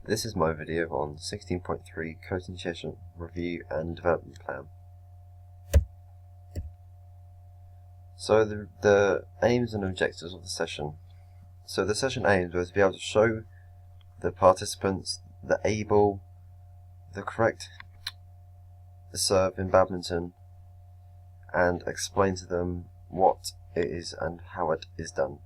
This is my video on 16.3 Coding Session Review and Development Plan. So the aims and objectives of the session. So the session aims was to be able to show the participants the correct serve in badminton and explain to them what it is and how it is done.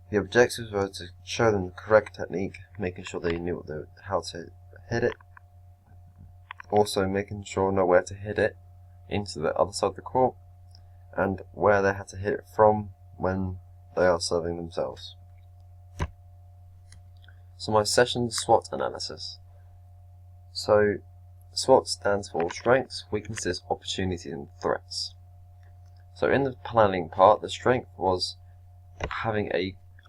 The objectives were to show them the correct technique, making sure they knew how to hit it, also making sure know where to hit it into the other side of the court, and where they had to hit it from when they are serving themselves. So my session SWOT analysis. So SWOT stands for strengths, weaknesses, opportunities and threats. So in the planning part, the strength was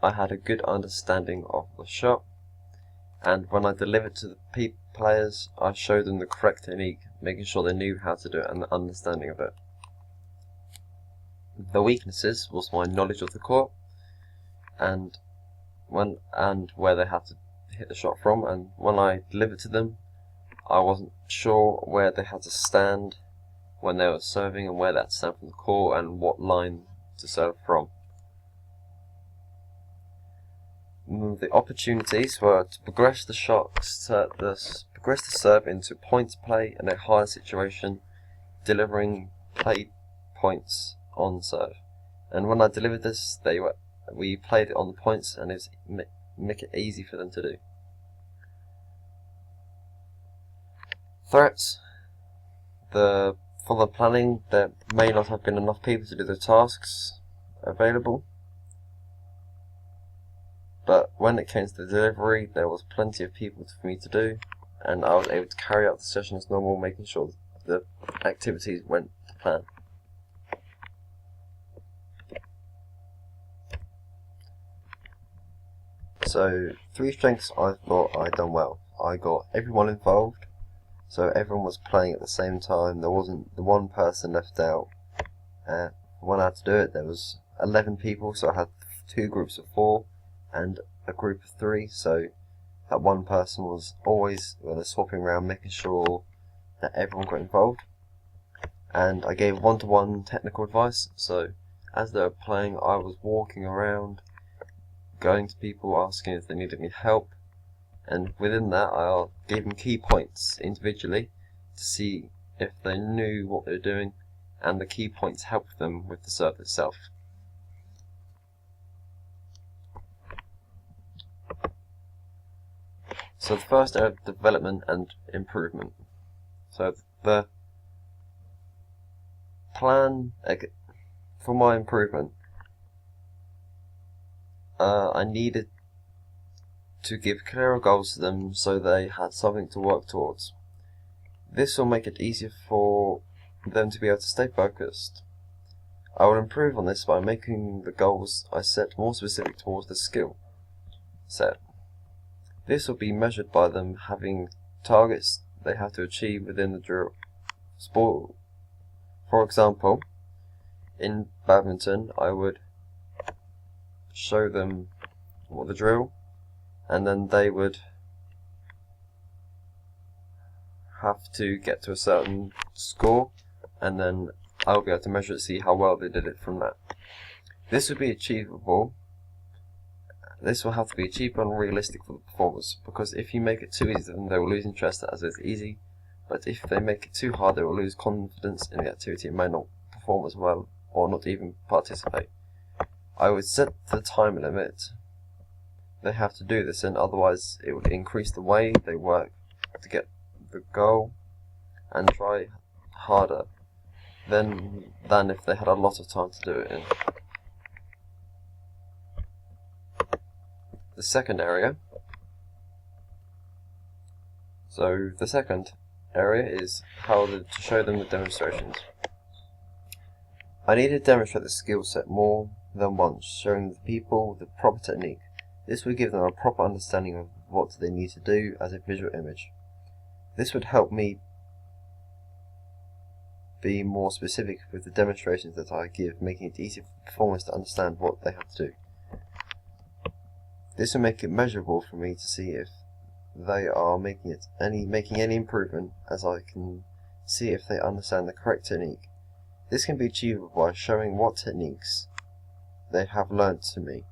I had a good understanding of the shot, and when I delivered to the players, I showed them the correct technique, making sure they knew how to do it and the understanding of it. The weaknesses was my knowledge of the court and where they had to hit the shot from, and when I delivered to them, I wasn't sure where they had to stand when they were serving and where they had to stand from the court and what line to serve from. The opportunities were to progress the progress the serve into points play in a higher situation, delivering play points on serve. And when I delivered this, we played it on the points, and it was make it easy for them to do. Threats. For the planning, there may not have been enough people to do the tasks available. But when it came to the delivery, there was plenty of people for me to do, and I was able to carry out the session as normal, making sure the activities went to plan. So 3 strengths I thought I'd done well. I got everyone involved, so everyone was playing at the same time. There wasn't the one person left out. When I had to do it, there was 11 people, so I had 2 groups of 4. And a group of 3, so that one person was always swapping around, making sure that everyone got involved. And I gave one-to-one technical advice, so as they were playing, I was walking around, going to people, asking if they needed any help, and within that I gave them key points individually to see if they knew what they were doing, and the key points helped them with the serve itself. So the first area of development and improvement. So the plan for my improvement, I needed to give clearer goals to them so they had something to work towards. This will make it easier for them to be able to stay focused. I will improve on this by making the goals I set more specific towards the skill set. This will be measured by them having targets they have to achieve within the drill. For example, in badminton, I would show them the drill, and then they would have to get to a certain score, and then I'll be able to measure it, see how well they did it from that. This would be achievable. This will have to be achievable and realistic for the performers, because if you make it too easy, then they will lose interest as it's easy. But if they make it too hard, they will lose confidence in the activity and may not perform as well, or not even participate. I would set the time limit they have to do this in, otherwise it would increase the way they work to get the goal and try harder than if they had a lot of time to do it in. The second area. So the second area is how to show them the demonstrations. I need to demonstrate the skill set more than once, showing the people the proper technique. This would give them a proper understanding of what they need to do as a visual image. This would help me be more specific with the demonstrations that I give, making it easier for performers to understand what they have to do. This will make it measurable for me to see if they are making any improvement, as I can see if they understand the correct technique. This can be achievable by showing what techniques they have learnt to me.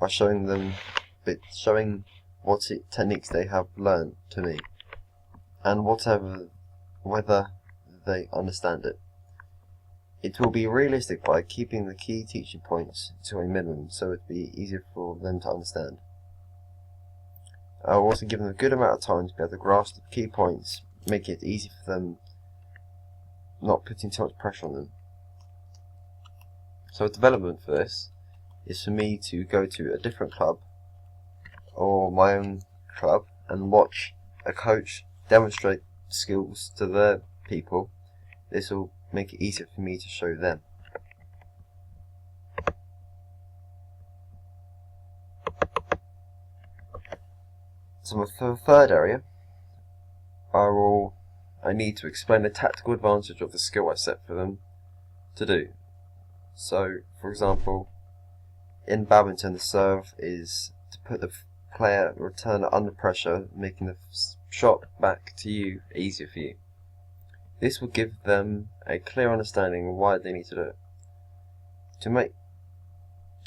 By showing what techniques they have learned to me, and whether they understand it. It will be realistic by keeping the key teaching points to a minimum, so it will be easier for them to understand. I will also give them a good amount of time to be able to grasp the key points, making it easy for them, not putting too much pressure on them. So a development for this is for me to go to a different club or my own club and watch a coach demonstrate skills to their people. This will make it easier for me to show them. So for the third area, I need to explain the tactical advantage of the skill I set for them to do. So, for example, in badminton, the serve is to put the player return under pressure, making the shot back to you easier for you. This will give them a clear understanding of why they need to do it. To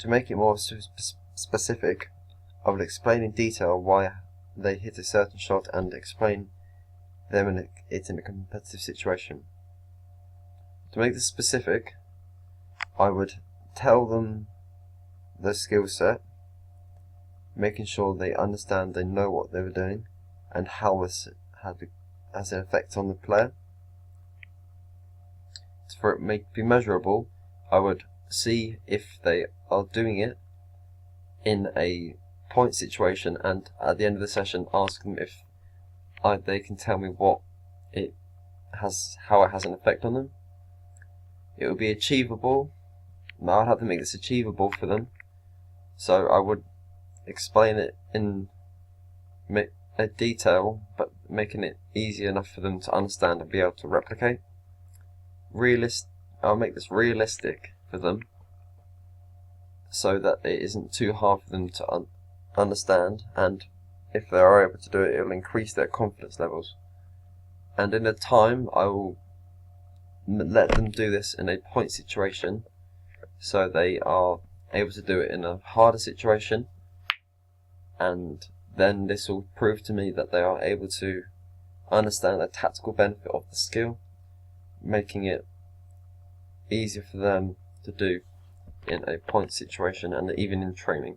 make it more specific, I will explain in detail why they hit a certain shot and explain them in a competitive situation. To make this specific, I would tell them the skill set, making sure they understand, they know what they were doing, and how this has an effect on the player. For it may be measurable, I would see if they are doing it in a point situation, and at the end of the session ask them if they can tell me how it has an effect on them. It would be achievable. Now I'd have to make this achievable for them, so I would explain it in detail, but making it easy enough for them to understand and be able to replicate. I'll make this realistic for them, so that it isn't too hard for them to understand, and if they are able to do it, it will increase their confidence levels. And in the time, I will let them do this in a point situation, so they are able to do it in a harder situation, and then this will prove to me that they are able to understand the tactical benefit of the skill, making it easier for them to do in a point situation and even in training.